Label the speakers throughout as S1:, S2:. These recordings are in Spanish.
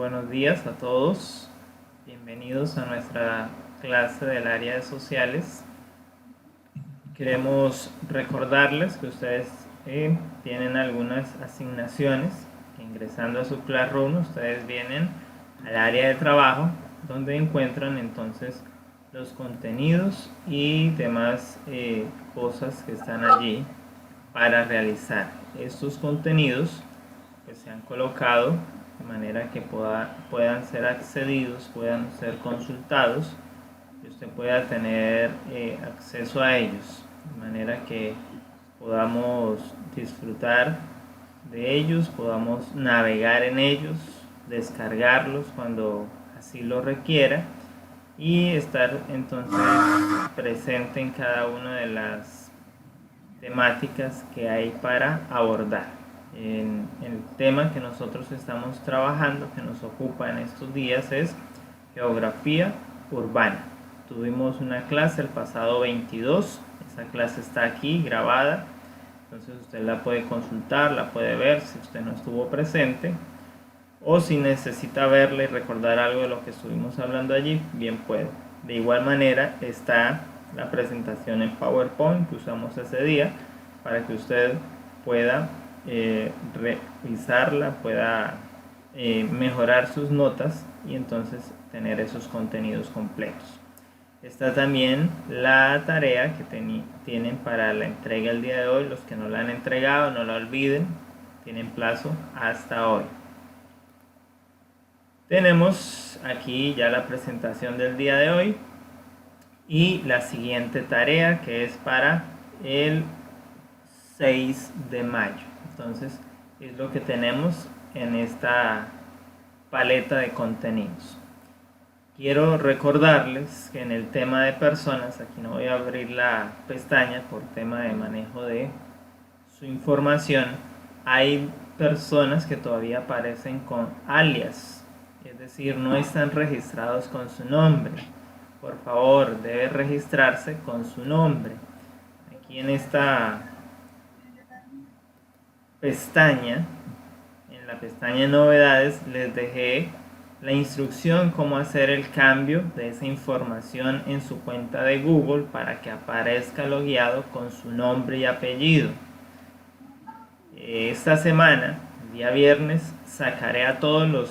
S1: buenos días a todos. Bienvenidos a nuestra clase del área de sociales. Queremos recordarles que ustedes tienen algunas asignaciones. Ingresando a su Classroom, ustedes vienen al área de trabajo, donde encuentran entonces los contenidos y demás cosas que están allí para realizar. Estos contenidos pues se han colocado de manera que puedan ser accedidos, puedan ser consultados y usted pueda tener acceso a ellos, de manera que podamos disfrutar de ellos, podamos navegar en ellos, descargarlos cuando así lo requiera y estar entonces presente en cada una de las temáticas que hay para abordar. En el tema que nosotros estamos trabajando, que nos ocupa en estos días, es geografía urbana. Tuvimos una clase el pasado 22, esa clase está aquí grabada, entonces usted la puede consultar, la puede ver si usted no estuvo presente, o si necesita verla y recordar algo de lo que estuvimos hablando allí, bien puede. De igual manera está la presentación en PowerPoint que usamos ese día para que usted pueda revisarla, pueda mejorar sus notas y entonces tener esos contenidos completos. Está también la tarea que tienen para la entrega el día de hoy. Los que no la han entregado, no la olviden, tienen plazo hasta hoy. Tenemos aquí ya la presentación del día de hoy y la siguiente tarea, que es para el 6 de mayo. Entonces es lo que tenemos en esta paleta de contenidos. Quiero recordarles que en el tema de personas, aquí no voy a abrir la pestaña por tema de manejo de su información, hay personas que todavía aparecen con alias, es decir, no están registrados con su nombre. Por favor, debe registrarse con su nombre. Aquí en esta pestaña, en la pestaña novedades, les dejé la instrucción cómo hacer el cambio de esa información en su cuenta de Google para que aparezca logueado con su nombre y apellido. Esta semana, el día viernes, sacaré a todos los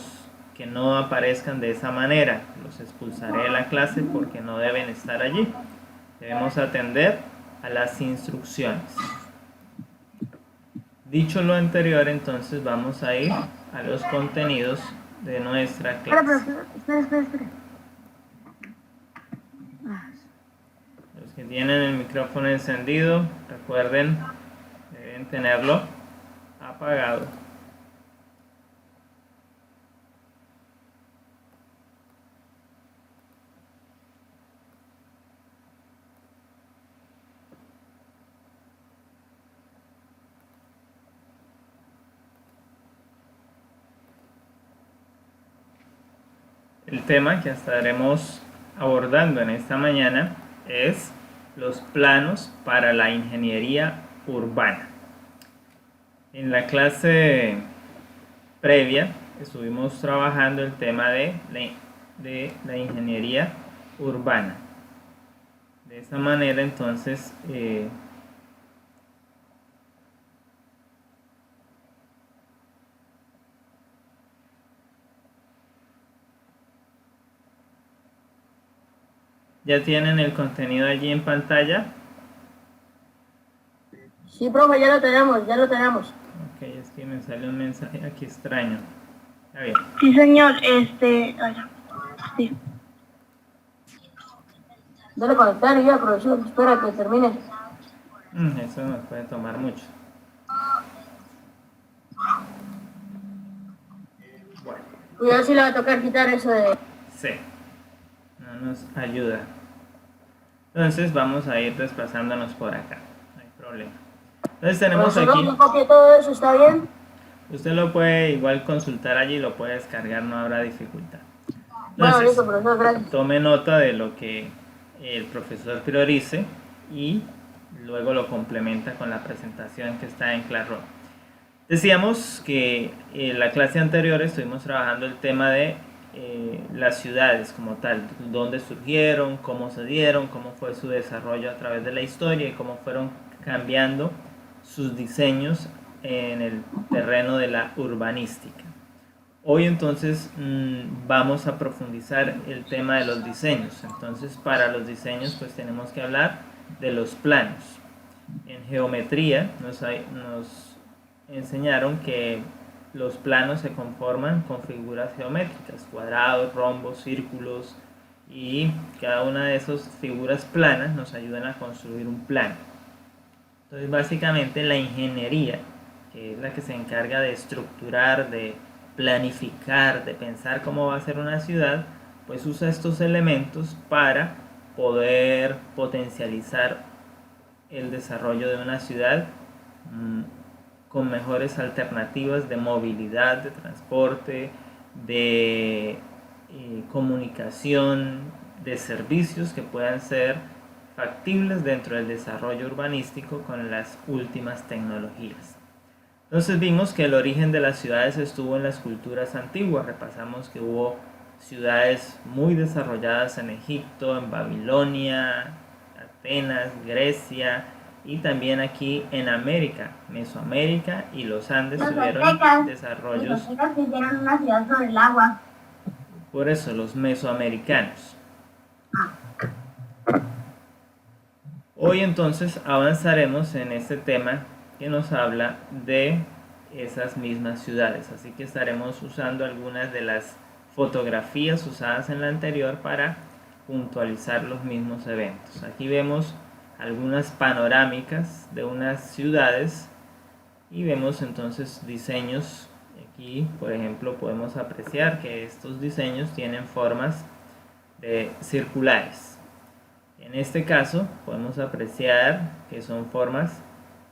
S1: que no aparezcan de esa manera. Los expulsaré de la clase porque no deben estar allí. Debemos atender a las instrucciones. Dicho lo anterior, entonces vamos a ir a los contenidos de nuestra clase.
S2: Espera.
S1: Los que tienen el micrófono encendido, recuerden, deben tenerlo apagado. El tema que estaremos abordando en esta mañana es los planos para la ingeniería urbana. En la clase previa estuvimos trabajando el tema de la ingeniería urbana. De esta manera entonces ¿ya tienen el contenido allí en pantalla?
S2: Sí, profe, ya lo tenemos.
S1: Ok, es que me sale un mensaje aquí extraño. Está bien.
S2: Sí, señor, sí. Dale conectar ya, profesor, espera que termine.
S1: Eso nos puede tomar mucho. Bueno.
S2: Cuidado si le va a tocar quitar eso de...
S1: Sí, no nos ayuda. Entonces vamos a ir desplazándonos por acá, no hay problema. Entonces tenemos
S2: Profesor,
S1: aquí,
S2: ¿no copie todo eso? ¿Está bien?
S1: usted lo puede igual consultar allí, lo puede descargar, no habrá dificultad.
S2: Bueno,
S1: Entonces,
S2: listo, profesor, gracias.
S1: tome nota de lo que el profesor priorice y luego lo complementa con la presentación que está en Classroom. Decíamos que en la clase anterior estuvimos trabajando el tema de las ciudades como tal, dónde surgieron, cómo se dieron, cómo fue su desarrollo a través de la historia y cómo fueron cambiando sus diseños en el terreno de la urbanística. Hoy entonces vamos a profundizar el tema de los diseños. Entonces para los diseños pues tenemos que hablar de los planos. En geometría nos enseñaron que los planos se conforman con figuras geométricas, cuadrados, rombos, círculos, y cada una de esas figuras planas nos ayudan a construir un plano. Entonces básicamente la ingeniería, que es la que se encarga de estructurar, de planificar, de pensar cómo va a ser una ciudad, pues usa estos elementos para poder potencializar el desarrollo de una ciudad con mejores alternativas de movilidad, de transporte, de comunicación, de servicios que puedan ser factibles dentro del desarrollo urbanístico con las últimas tecnologías. Entonces vimos que el origen de las ciudades estuvo en las culturas antiguas. Repasamos que hubo ciudades muy desarrolladas en Egipto, en Babilonia, Atenas, Grecia, y también aquí en América, Mesoamérica y los Andes tuvieron desarrollos.
S3: Los aztecas hicieron una ciudad sobre el agua.
S1: Por eso, los mesoamericanos. Hoy entonces avanzaremos en este tema que nos habla de esas mismas ciudades. Así que estaremos usando algunas de las fotografías usadas en la anterior para puntualizar los mismos eventos. Aquí vemos algunas panorámicas de unas ciudades y vemos entonces diseños. Aquí, por ejemplo, podemos apreciar que estos diseños tienen formas circulares. En este caso podemos apreciar que son formas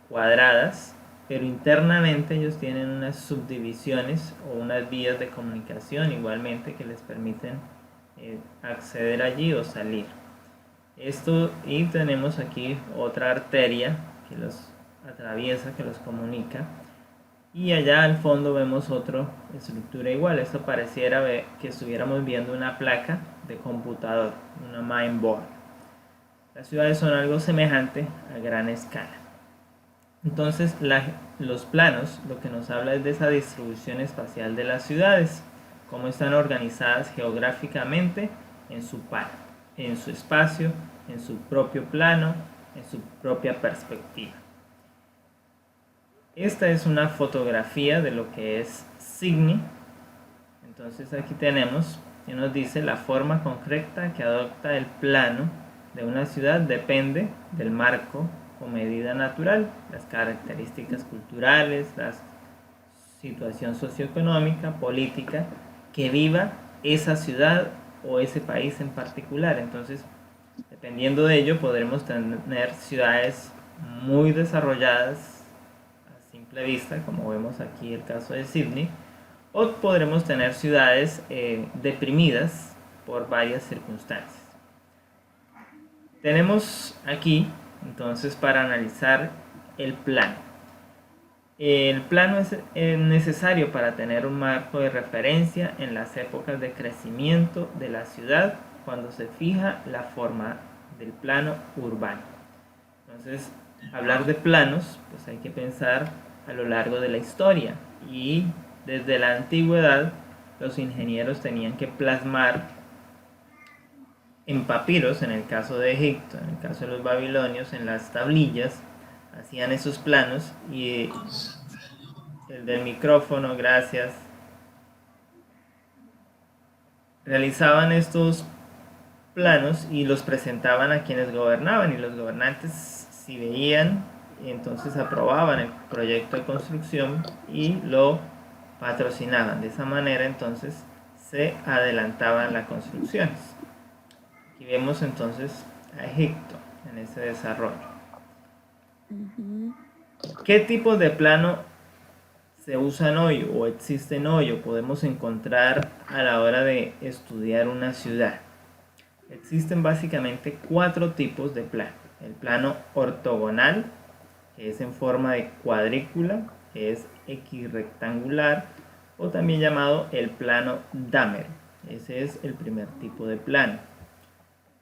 S1: cuadradas, pero internamente ellos tienen unas subdivisiones o unas vías de comunicación igualmente que les permiten acceder allí o salir. Esto, y tenemos aquí otra arteria que los atraviesa, que los comunica, y allá al fondo vemos otra estructura igual. Esto pareciera que estuviéramos viendo una placa de computador, una mainboard. Las ciudades son algo semejante a gran escala. Entonces los planos lo que nos habla es de esa distribución espacial de las ciudades, cómo están organizadas geográficamente en su espacio, en su propio plano, en su propia perspectiva. Esta es una fotografía de lo que es Signy. Entonces aquí tenemos que nos dice la forma concreta que adopta el plano de una ciudad depende del marco o medida natural, las características culturales, la situación socioeconómica, política que viva esa ciudad o ese país en particular. Entonces, dependiendo de ello, podremos tener ciudades muy desarrolladas a simple vista, como vemos aquí el caso de Sydney, o podremos tener ciudades deprimidas por varias circunstancias. Tenemos aquí, entonces, para analizar el plano. El plano es necesario para tener un marco de referencia en las épocas de crecimiento de la ciudad cuando se fija la forma del plano urbano. Entonces, hablar de planos, pues hay que pensar a lo largo de la historia, y desde la antigüedad los ingenieros tenían que plasmar en papiros, en el caso de Egipto, en el caso de los babilonios, en las tablillas, hacían esos planos, y el del micrófono, gracias, realizaban estos planos y los presentaban a quienes gobernaban, y los gobernantes, si veían, entonces aprobaban el proyecto de construcción y lo patrocinaban. De esa manera entonces se adelantaban las construcciones. Aquí vemos entonces a Egipto en ese desarrollo. ¿Qué tipo de plano se usan hoy o existen hoy o podemos encontrar a la hora de estudiar una ciudad? Existen básicamente 4 tipos de plano. El plano ortogonal, que es en forma de cuadrícula. es equirrectangular o también llamado el plano Dahmer. Ese es el primer tipo de plano.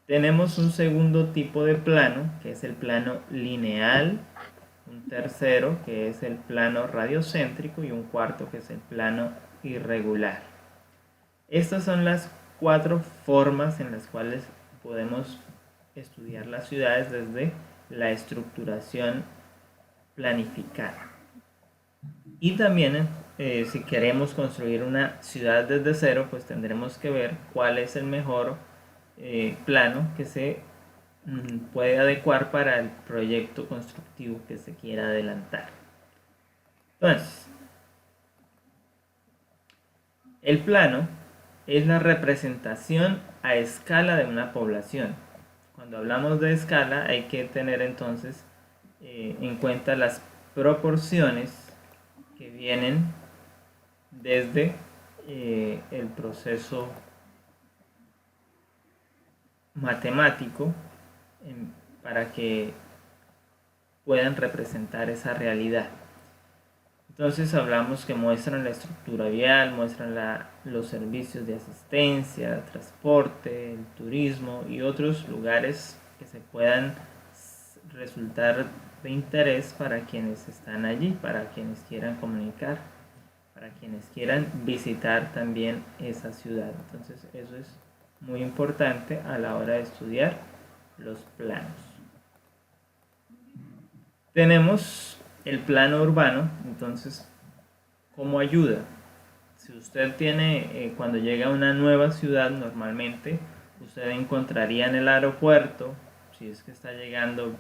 S1: Tenemos un segundo tipo de plano, que es el plano lineal, un tercero, que es el plano radiocéntrico, y un cuarto, que es el plano irregular. Estas son las 4 formas en las cuales podemos estudiar las ciudades desde la estructuración planificada. Y también si queremos construir una ciudad desde cero, pues tendremos que ver cuál es el mejor plano que se puede adecuar para el proyecto constructivo que se quiera adelantar. Entonces, el plano es la representación a escala de una población. Cuando hablamos de escala hay que tener entonces en cuenta las proporciones que vienen desde el proceso matemático para que puedan representar esa realidad. Entonces hablamos que muestran la estructura vial, muestran los servicios de asistencia, transporte, el turismo y otros lugares que se puedan resultar de interés para quienes están allí, para quienes quieran comunicar, para quienes quieran visitar también esa ciudad. Entonces eso es muy importante a la hora de estudiar los planos. Tenemos el plano urbano, entonces, ¿cómo ayuda? Si usted tiene, cuando llega a una nueva ciudad, normalmente usted encontraría en el aeropuerto, si es que está llegando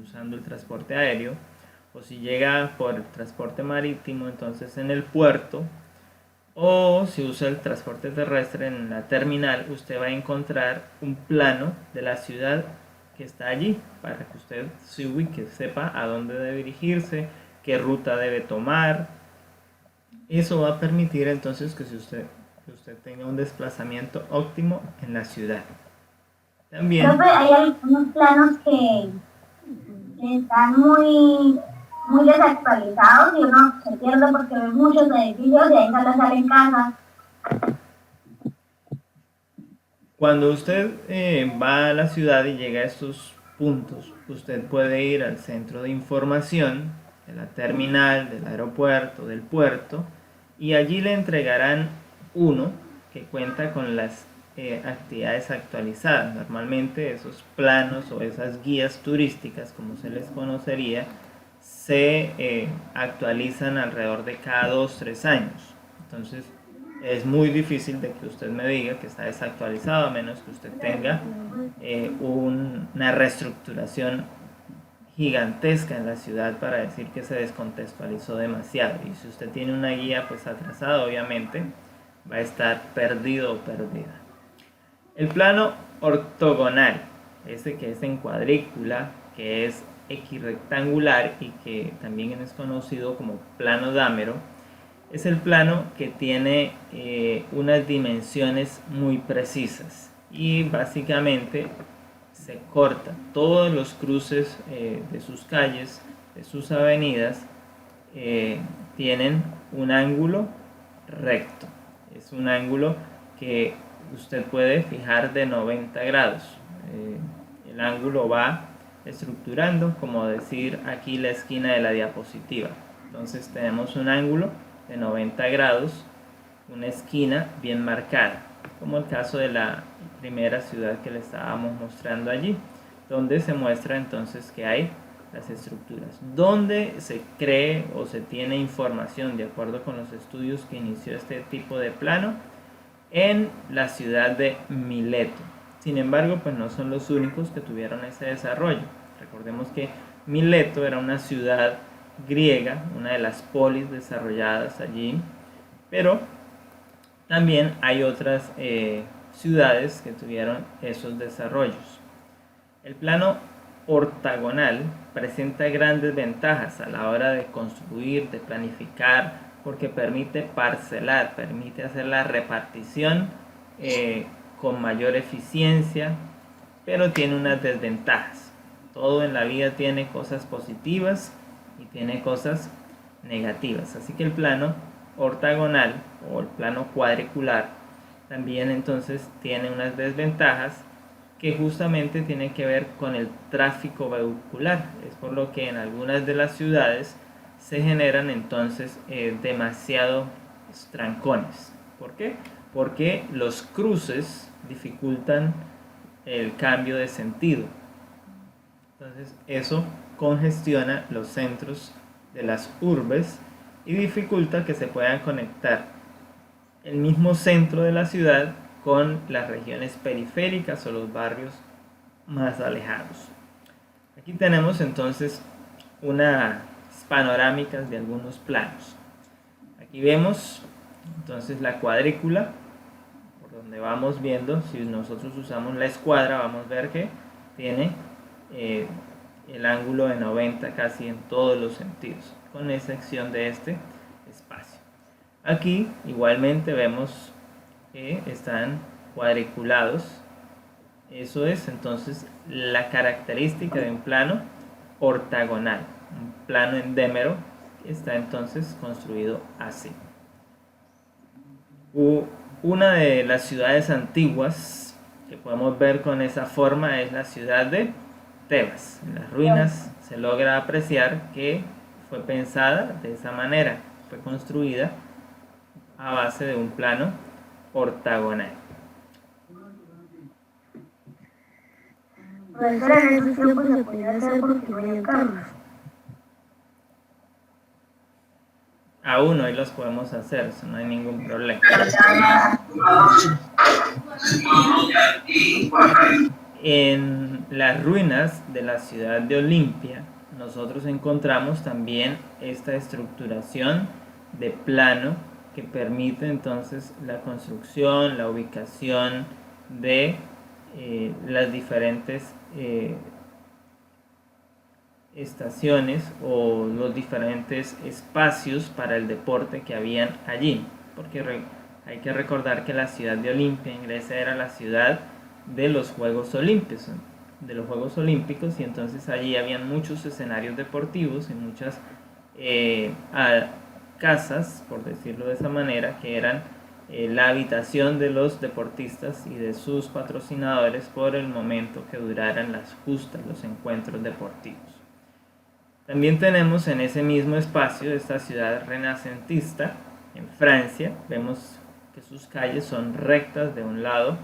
S1: usando el transporte aéreo, o si llega por el transporte marítimo, entonces en el puerto, o si usa el transporte terrestre en la terminal, usted va a encontrar un plano de la ciudad que está allí para que usted se ubique, sepa a dónde debe dirigirse, qué ruta debe tomar. Eso va a permitir entonces que usted tenga un desplazamiento óptimo en la ciudad. También
S3: hay algunos planos que están muy desactualizados y uno se pierde porque ve muchos edificios y ahí solo salen casas.
S1: cuando usted va a la ciudad y llega a estos puntos, usted puede ir al centro de información de la terminal, del aeropuerto, del puerto, y allí le entregarán uno que cuenta con las actividades actualizadas. Normalmente esos planos o esas guías turísticas, como se les conocería, se actualizan alrededor de cada 2-3 años. Entonces es muy difícil de que usted me diga que está desactualizado, a menos que usted tenga una reestructuración gigantesca en la ciudad para decir que se descontextualizó demasiado. Y si usted tiene una guía pues atrasada, obviamente va a estar perdido o perdida. El plano ortogonal, ese que es en cuadrícula, que es equirrectangular y que también es conocido como plano dámero, es el plano que tiene unas dimensiones muy precisas y básicamente se corta todos los cruces de sus calles, de sus avenidas, tienen un ángulo recto. Es un ángulo que usted puede fijar de 90 grados. El ángulo va estructurando, como decir aquí la esquina de la diapositiva. Entonces tenemos un ángulo de 90 grados, una esquina bien marcada, como el caso de la primera ciudad que le estábamos mostrando allí, donde se muestra entonces que hay las estructuras. Donde se cree o se tiene información de acuerdo con los estudios que inició este tipo de plano, en la ciudad de Mileto. Sin embargo, pues no son los únicos que tuvieron ese desarrollo. Recordemos que Mileto era una ciudad griega, una de las polis desarrolladas allí, pero también hay otras ciudades que tuvieron esos desarrollos. El plano ortogonal presenta grandes ventajas a la hora de construir, de planificar, porque permite parcelar, permite hacer la repartición con mayor eficiencia, pero tiene unas desventajas. Todo en la vida tiene cosas positivas y tiene cosas negativas. Así que el plano ortogonal o el plano cuadricular también entonces tiene unas desventajas que justamente tienen que ver con el tráfico vehicular. Es por lo que en algunas de las ciudades se generan entonces demasiados trancones. ¿Por qué? Porque los cruces dificultan el cambio de sentido. Entonces eso congestiona los centros de las urbes y dificulta que se puedan conectar el mismo centro de la ciudad con las regiones periféricas o los barrios más alejados. Aquí tenemos entonces unas panorámicas de algunos planos. Aquí vemos entonces la cuadrícula, por donde vamos viendo, si nosotros usamos la escuadra, vamos a ver que tiene el ángulo de 90 casi en todos los sentidos, con excepción de este espacio. Aquí igualmente vemos que están cuadriculados. Eso es entonces la característica de un plano ortogonal, un plano endémero que está entonces construido así. Una de las ciudades antiguas que podemos ver con esa forma es la ciudad de Tebas. En las ruinas se logra apreciar que fue pensada de esa manera, fue construida a base de un plano ortogonal.
S2: Profesor, en esos tiempos se podía hacer porque no había carros.
S1: Aún hoy los podemos hacer, eso no hay ningún problema. En las ruinas de la ciudad de Olimpia, nosotros encontramos también esta estructuración de plano que permite entonces la construcción, la ubicación de las diferentes estaciones o los diferentes espacios para el deporte que habían allí, porque hay que recordar que la ciudad de Olimpia en Grecia era la ciudad de los Juegos Olímpicos, y entonces allí habían muchos escenarios deportivos y muchas casas, por decirlo de esa manera, que eran la habitación de los deportistas y de sus patrocinadores por el momento que duraran las justas, los encuentros deportivos. También tenemos en ese mismo espacio esta ciudad renacentista en Francia. Vemos que sus calles son rectas de un lado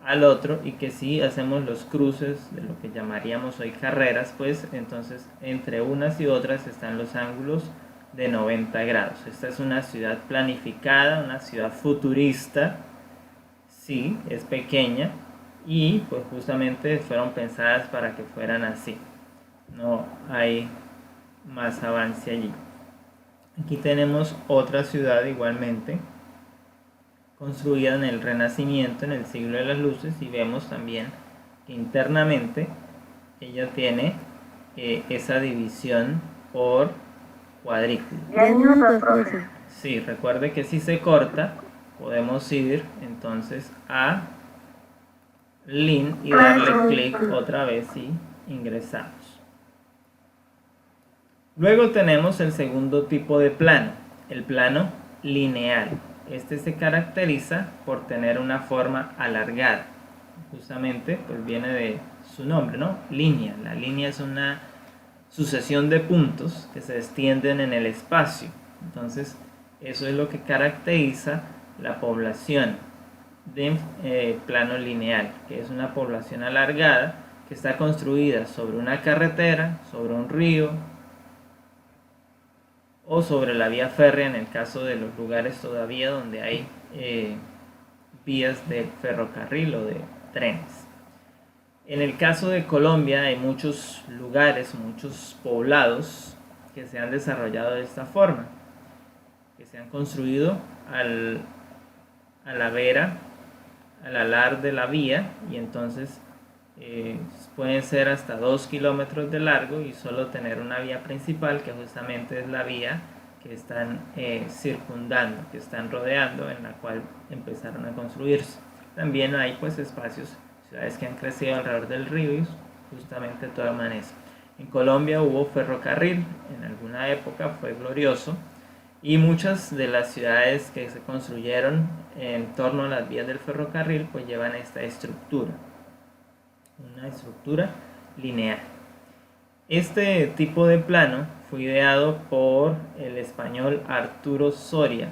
S1: al otro y que si hacemos los cruces de lo que llamaríamos hoy carreras, pues entonces entre unas y otras están los ángulos de 90 grados. Esta es una ciudad planificada, una ciudad futurista, sí, es pequeña y pues justamente fueron pensadas para que fueran así. No hay más avance allí. Aquí tenemos otra ciudad igualmente construida en el Renacimiento, en el siglo de las luces, y vemos también que internamente ella tiene esa división por cuadrícula.
S2: 10 minutos, profe.
S1: Sí, recuerde que si se corta podemos ir entonces a Link y darle clic otra vez y ingresamos. Luego tenemos el segundo tipo de plano, el plano lineal. Este se caracteriza por tener una forma alargada. Justamente pues viene de su nombre, ¿no? Línea. La línea es una sucesión de puntos que se extienden en el espacio. Entonces eso es lo que caracteriza la población de plano lineal, que es una población alargada que está construida sobre una carretera, sobre un río o sobre la vía férrea en el caso de los lugares todavía donde hay vías de ferrocarril o de trenes. En el caso de Colombia hay muchos lugares, muchos poblados que se han desarrollado de esta forma, que se han construido a la vera, al alar de la vía, y entonces pueden ser hasta 2 kilómetros de largo y solo tener una vía principal, que justamente es la vía que están circundando, que están rodeando, en la cual empezaron a construirse. También hay pues espacios, ciudades que han crecido alrededor del río y justamente todo permanece. En Colombia hubo ferrocarril, en alguna época fue glorioso, y muchas de las ciudades que se construyeron en torno a las vías del ferrocarril pues llevan esta estructura, una estructura lineal. Este tipo de plano fue ideado por el español Arturo Soria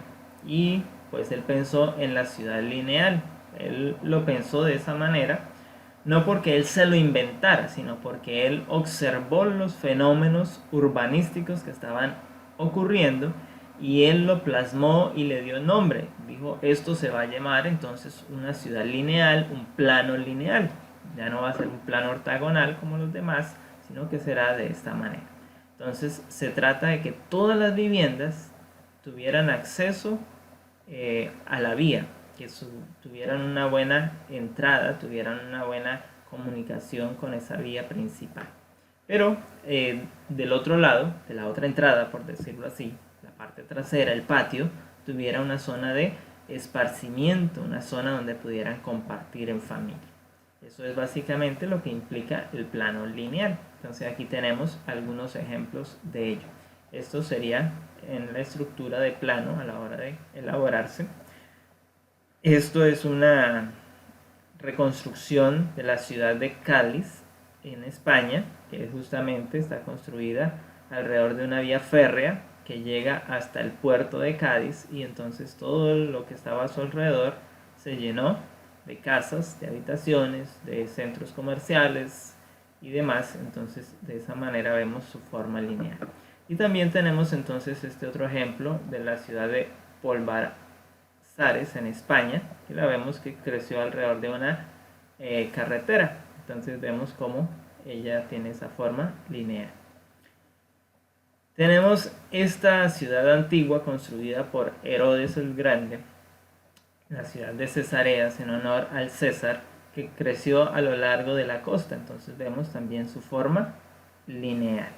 S1: y pues él pensó en la ciudad lineal. Él lo pensó de esa manera, no porque él se lo inventara, sino porque él observó los fenómenos urbanísticos que estaban ocurriendo y él lo plasmó y le dio nombre. Dijo, esto se va a llamar entonces una ciudad lineal, un plano lineal. Ya no va a ser un plano ortogonal como los demás, sino que será de esta manera. Entonces se trata de que todas las viviendas tuvieran acceso a la vía, que tuvieran una buena entrada, tuvieran una buena comunicación con esa vía principal. Pero del otro lado, de la otra entrada, por decirlo así, la parte trasera, el patio, tuviera una zona de esparcimiento, una zona donde pudieran compartir en familia. Eso es básicamente lo que implica el plano lineal. Entonces aquí tenemos algunos ejemplos de ello. Esto sería en la estructura de plano a la hora de elaborarse. Esto es una reconstrucción de la ciudad de Cádiz en España, que justamente está construida alrededor de una vía férrea que llega hasta el puerto de Cádiz, y entonces todo lo que estaba a su alrededor se llenó de casas, de habitaciones, de centros comerciales y demás. Entonces de esa manera vemos su forma lineal. Y también tenemos entonces este otro ejemplo de la ciudad de Polvasares en España, que la vemos que creció alrededor de una carretera. Entonces vemos cómo ella tiene esa forma lineal. Tenemos esta ciudad antigua construida por Herodes el Grande, la ciudad de Cesareas, en honor al César, que creció a lo largo de la costa. Entonces vemos también su forma lineal.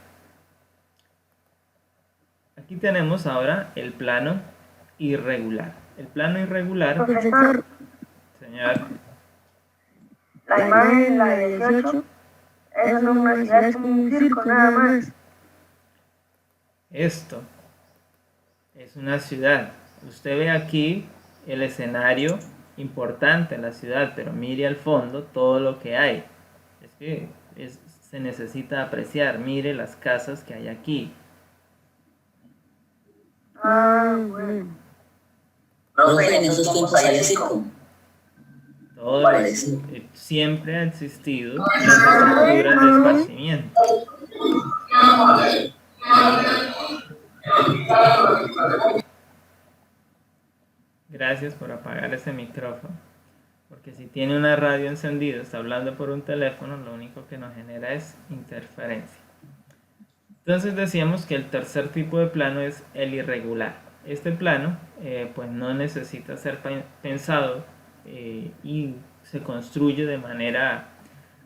S1: Aquí tenemos ahora el plano irregular. El plano irregular,
S2: Profesor,
S1: señor,
S2: la imagen, la de 18, eso no es una ciudad, es como un circo nada más.
S1: esto es una ciudad. Usted ve aquí el escenario importante en la ciudad, pero mire al fondo todo lo que hay. Es que se necesita apreciar. Mire las casas que hay aquí.
S2: Ah, bueno.
S4: Profe, en esos tiempos había circo.
S1: Siempre ha existido las estructuras de esparcimiento. Gracias por apagar ese micrófono, porque si tiene una radio encendida, está hablando por un teléfono, lo único que nos genera es interferencia. Entonces decíamos que el tercer tipo de plano es el irregular. Este plano pues no necesita ser pensado y se construye de manera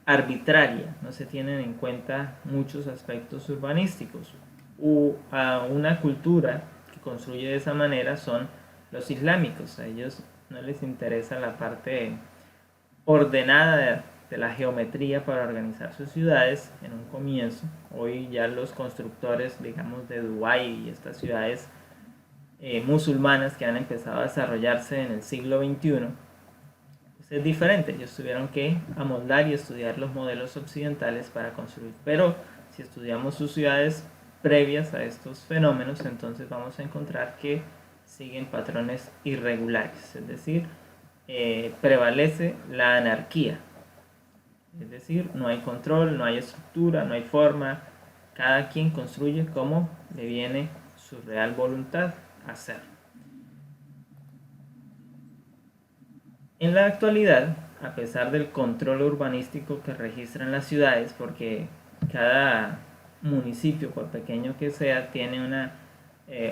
S1: arbitraria, no se tienen en cuenta muchos aspectos urbanísticos. Una cultura que construye de esa manera son los islámicos. A ellos no les interesa la parte ordenada de la geometría para organizar sus ciudades en un comienzo. Hoy ya los constructores, digamos, de Dubái y estas ciudades musulmanas que han empezado a desarrollarse en el siglo XXI, pues es diferente. Ellos tuvieron que amoldar y estudiar los modelos occidentales para construir. Pero si estudiamos sus ciudades previas a estos fenómenos, entonces vamos a encontrar que siguen patrones irregulares, es decir, prevalece la anarquía, es decir, no hay control, no hay estructura, no hay forma, cada quien construye como le viene su real voluntad a hacer. En la actualidad, a pesar del control urbanístico que registran las ciudades, porque cada municipio, por pequeño que sea, tiene una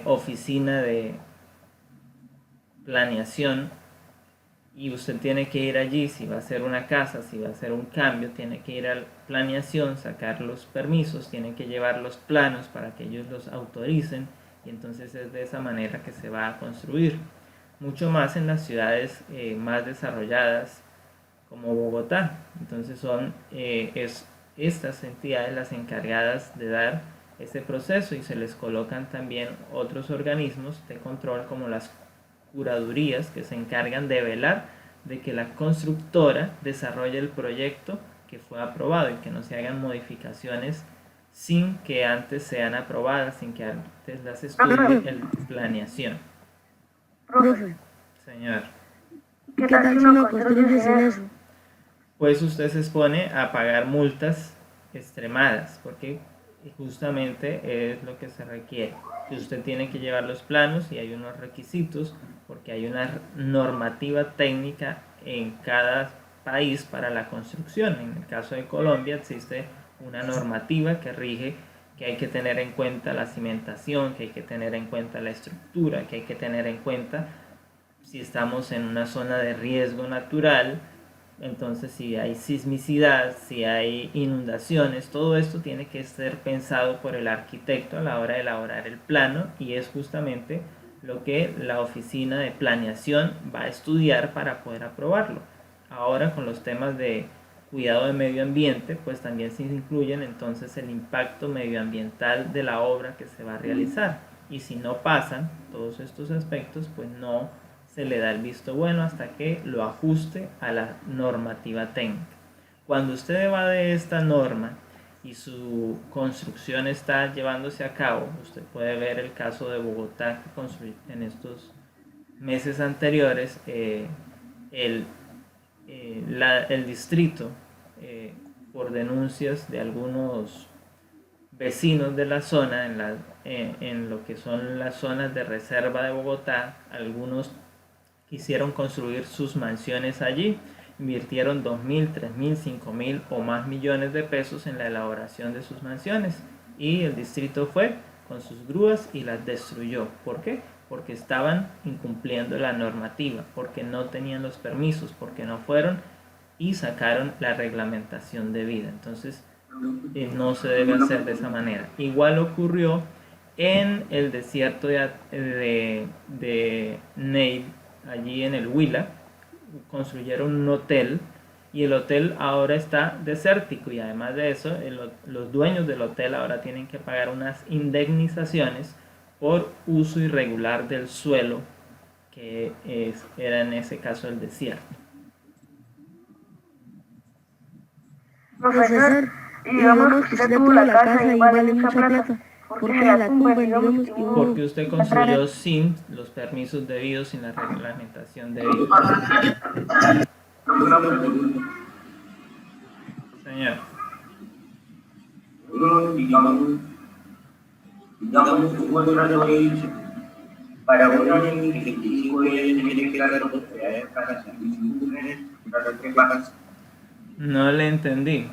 S1: oficina de planeación, y usted tiene que ir allí, si va a hacer una casa, si va a hacer un cambio, tiene que ir a la planeación, sacar los permisos, tiene que llevar los planos para que ellos los autoricen, y entonces es de esa manera que se va a construir. Mucho más en las ciudades más desarrolladas como Bogotá. Entonces es estas entidades las encargadas de dar ese proceso, y se les colocan también otros organismos de control como las curadurías, que se encargan de velar de que la constructora desarrolle el proyecto que fue aprobado y que no se hagan modificaciones sin que antes sean aprobadas, sin que antes las estudie el planeación.
S2: Profe,
S1: Señor,
S2: ¿qué tal si uno construye sin eso?
S1: pues usted se expone a pagar multas extremadas, porque justamente es lo que se requiere. Usted tiene que llevar los planos y hay unos requisitos, porque hay una normativa técnica en cada país para la construcción. En el caso de Colombia existe una normativa que rige que hay que tener en cuenta la cimentación, que hay que tener en cuenta la estructura, que hay que tener en cuenta si estamos en una zona de riesgo natural. Entonces, si hay sismicidad, si hay inundaciones, todo esto tiene que ser pensado por el arquitecto a la hora de elaborar el plano, y es justamente lo que la oficina de planeación va a estudiar para poder aprobarlo. Ahora, con los temas de cuidado de medio ambiente, pues también se incluyen entonces el impacto medioambiental de la obra que se va a realizar, y si no pasan todos estos aspectos, pues no se le da el visto bueno hasta que lo ajuste a la normativa técnica. Cuando usted va de esta norma y su construcción está llevándose a cabo, usted puede ver el caso de Bogotá, que construyó en estos meses anteriores, el distrito, por denuncias de algunos vecinos de la zona, en lo que son las zonas de reserva de Bogotá, algunos quisieron construir sus mansiones allí, invirtieron 2.000, 3.000, 5.000 o más millones de pesos en la elaboración de sus mansiones, y el distrito fue con sus grúas y las destruyó. ¿Por qué? Porque estaban incumpliendo la normativa, porque no tenían los permisos, porque no fueron y sacaron la reglamentación debida. Entonces no se debe hacer de esa manera. Igual ocurrió en el desierto de Neiva, allí en el Huila. Construyeron un hotel y el hotel ahora está desértico, y además de eso los dueños del hotel ahora tienen que pagar unas indemnizaciones por uso irregular del suelo, que era en ese caso el desierto.
S2: Profesor, y digamos que usted tuvo la casa y vale mucha plata, ¿por qué se la tumba, digamos?
S1: Porque usted construyó sin los permisos debidos, sin la reglamentación debida. Señor.
S5: Digamos que un contrato de dicho para un año y 25 días tiene que dar las propiedades para que pagas.
S1: No le entendí.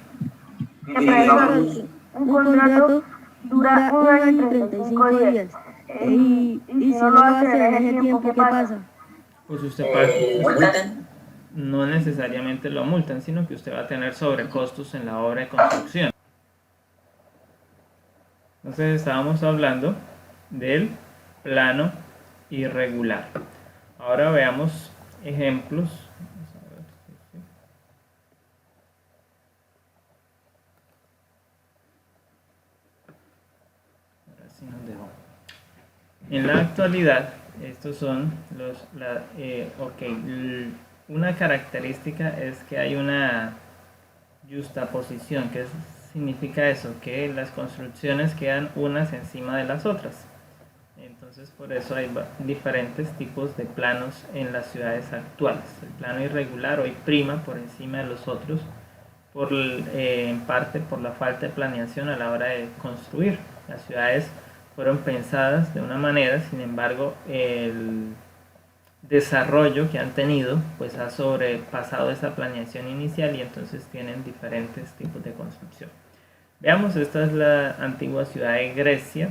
S2: Un contrato dura un año y 35 días. Y si no lo hace en ese tiempo, ¿qué pasa?
S1: Pues usted paga.
S4: ¿Multan?
S1: No necesariamente lo multan, sino que usted va a tener sobrecostos en la obra de construcción. Entonces estábamos hablando del plano irregular. Ahora veamos ejemplos. Ahora sí nos dejó. En la actualidad, estos son una característica es que hay una yuxtaposición. ¿Qué significa eso? Que las construcciones quedan unas encima de las otras. Entonces, por eso hay diferentes tipos de planos en las ciudades actuales. El plano irregular hoy prima por encima de los otros, en parte por la falta de planeación a la hora de construir. Las ciudades fueron pensadas de una manera, sin embargo, el desarrollo que han tenido pues ha sobrepasado esa planeación inicial, y entonces tienen diferentes tipos de construcción. Veamos, esta es la antigua ciudad de Grecia.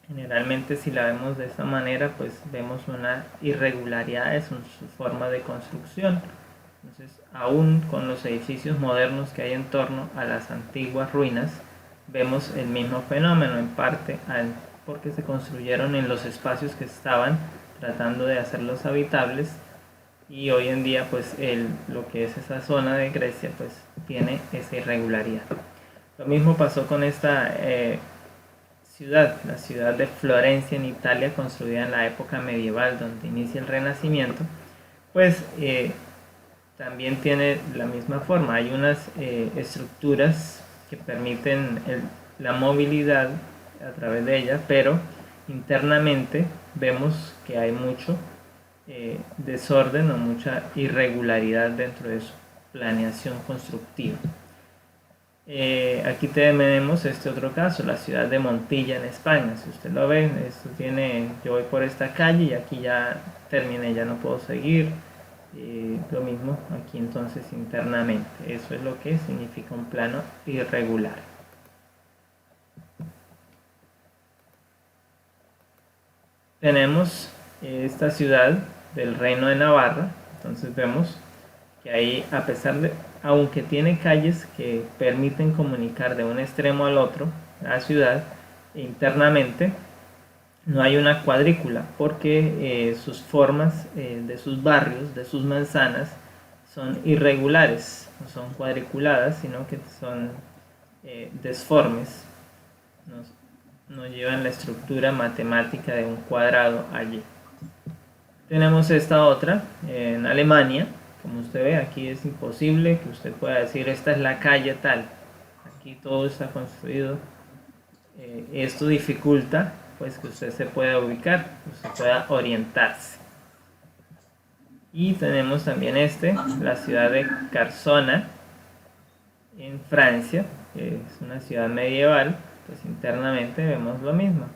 S1: Generalmente, si la vemos de esta manera, pues vemos una irregularidad en su forma de construcción. Entonces, aún con los edificios modernos que hay en torno a las antiguas ruinas, vemos el mismo fenómeno, en parte porque se construyeron en los espacios que estaban tratando de hacerlos habitables, y hoy en día pues lo que es esa zona de Grecia pues tiene esa irregularidad. Lo mismo pasó con esta ciudad, la ciudad de Florencia en Italia, construida en la época medieval, donde inicia el Renacimiento, pues también tiene la misma forma. Hay unas estructuras que permiten la movilidad a través de ella, pero internamente vemos que hay mucho desorden o mucha irregularidad dentro de su planeación constructiva. Aquí tenemos este otro caso, la ciudad de Montilla en España. Si usted lo ve, esto tiene, yo voy por esta calle y aquí ya terminé, ya no puedo seguir. Lo mismo aquí entonces internamente. Eso es lo que significa un plano irregular. Tenemos esta ciudad del Reino de Navarra. Entonces vemos que ahí, a pesar de, aunque tiene calles que permiten comunicar de un extremo al otro la ciudad, internamente no hay una cuadrícula, porque sus formas de sus barrios, de sus manzanas, son irregulares, no son cuadriculadas, sino que son desformes, no llevan la estructura matemática de un cuadrado allí. Tenemos esta otra en Alemania. Como usted ve, aquí es imposible que usted pueda decir esta es la calle tal. Aquí todo está construido. Esto dificulta pues que usted se pueda ubicar, que usted pueda orientarse. Y tenemos también la ciudad de Carcassona en Francia, que es una ciudad medieval. Pues internamente vemos lo mismo.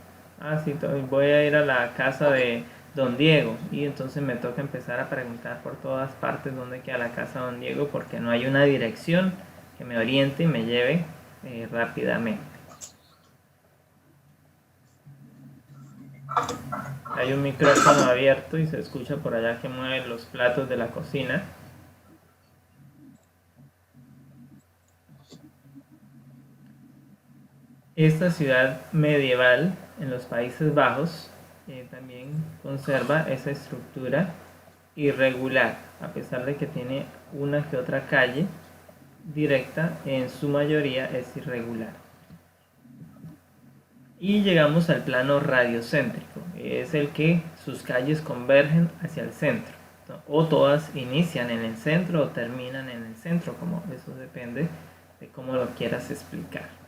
S1: Sí, voy a ir a la casa de Don Diego y entonces me toca empezar a preguntar por todas partes dónde queda la casa de Don Diego, porque no hay una dirección que me oriente y me lleve rápidamente. Hay un micrófono abierto y se escucha por allá que mueven los platos de la cocina. Esta ciudad medieval en los Países Bajos también conserva esa estructura irregular, a pesar de que tiene una que otra calle directa, en su mayoría es irregular. Y llegamos al plano radiocéntrico, es el que sus calles convergen hacia el centro, ¿no? O todas inician en el centro o terminan en el centro, como eso depende de cómo lo quieras explicar.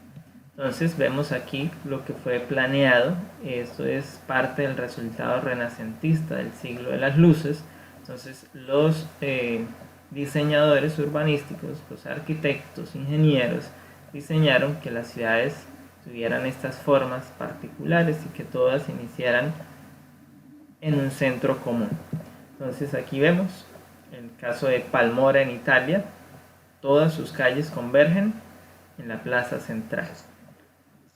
S1: Entonces vemos aquí lo que fue planeado. Esto es parte del resultado renacentista del siglo de las luces. Entonces los diseñadores urbanísticos, los arquitectos, ingenieros, diseñaron que las ciudades tuvieran estas formas particulares y que todas iniciaran en un centro común. Entonces aquí vemos el caso de Palmora en Italia. Todas sus calles convergen en la plaza central.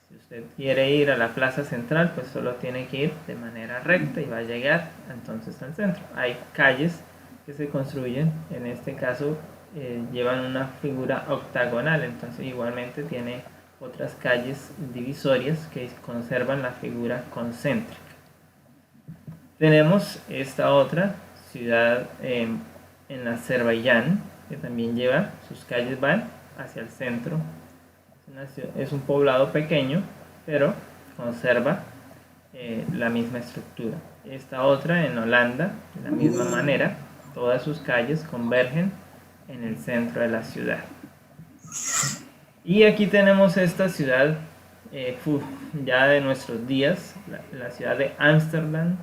S1: Si usted quiere ir a la plaza central, pues solo tiene que ir de manera recta y va a llegar entonces al centro. Hay calles que se construyen, en este caso llevan una figura octagonal, entonces igualmente tiene otras calles divisorias que conservan la figura concéntrica. Tenemos esta otra ciudad en Azerbaiyán, que también lleva, sus calles van hacia el centro. Es un poblado pequeño, pero conserva la misma estructura. Esta otra en Holanda, de la misma manera, todas sus calles convergen en el centro de la ciudad. Y aquí tenemos esta ciudad ya de nuestros días, la ciudad de Ámsterdam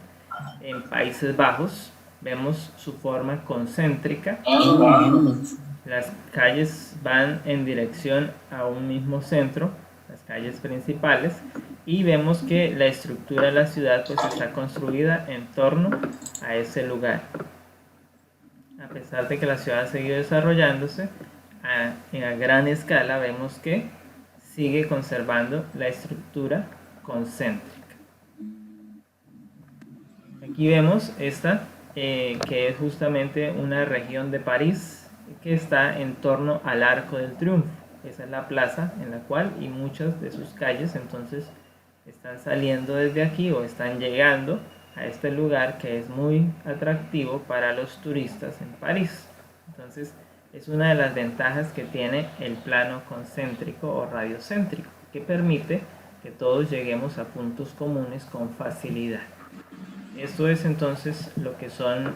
S1: en Países Bajos. Vemos su forma concéntrica. Las calles van en dirección a un mismo centro, las calles principales, y vemos que la estructura de la ciudad pues está construida en torno a ese lugar. A pesar de que la ciudad ha seguido desarrollándose a gran escala, vemos que sigue conservando la estructura concéntrica. Aquí vemos esta, que es justamente una región de París que está en torno al Arco del Triunfo. Esa es la plaza en la cual, y muchas de sus calles entonces están saliendo desde aquí o están llegando a este lugar que es muy atractivo para los turistas en París. Entonces Es una de las ventajas que tiene el plano concéntrico o radiocéntrico, que permite que todos lleguemos a puntos comunes con facilidad. Esto es entonces lo que son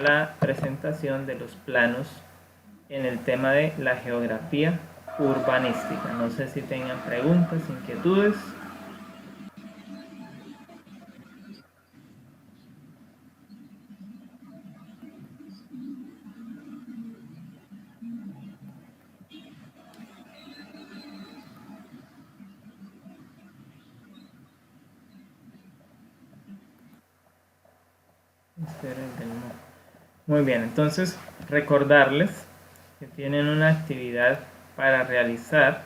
S1: la presentación de los planos en el tema de la geografía urbanística. No sé si tengan preguntas, inquietudes. Muy bien, entonces recordarles que tienen una actividad para realizar,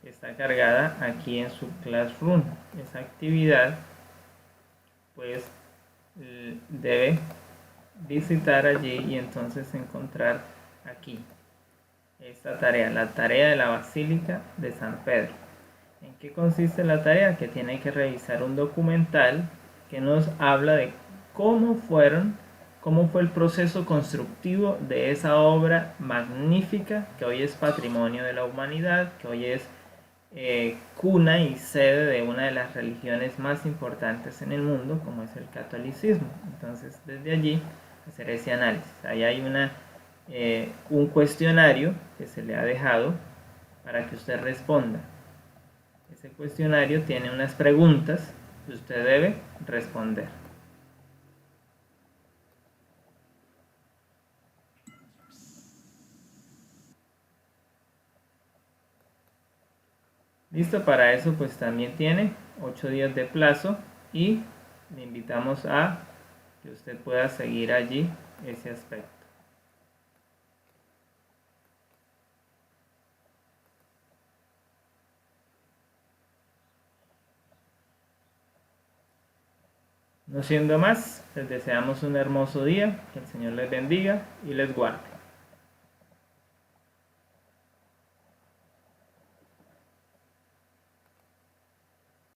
S1: está cargada aquí en su Classroom. Esa actividad pues debe visitar allí y entonces encontrar aquí esta tarea, la tarea de la Basílica de San Pedro. ¿En qué consiste la tarea? Que tiene que revisar un documental que nos habla de cómo fue el proceso constructivo de esa obra magnífica que hoy es patrimonio de la humanidad, que hoy es cuna y sede de una de las religiones más importantes en el mundo, como es el catolicismo. Entonces, desde allí, hacer ese análisis. Ahí hay un cuestionario que se le ha dejado para que usted responda. Ese cuestionario tiene unas preguntas que usted debe responder. Listo, para eso pues también tiene 8 días de plazo y le invitamos a que usted pueda seguir allí ese aspecto. No siendo más, les deseamos un hermoso día, que el Señor les bendiga y les guarde.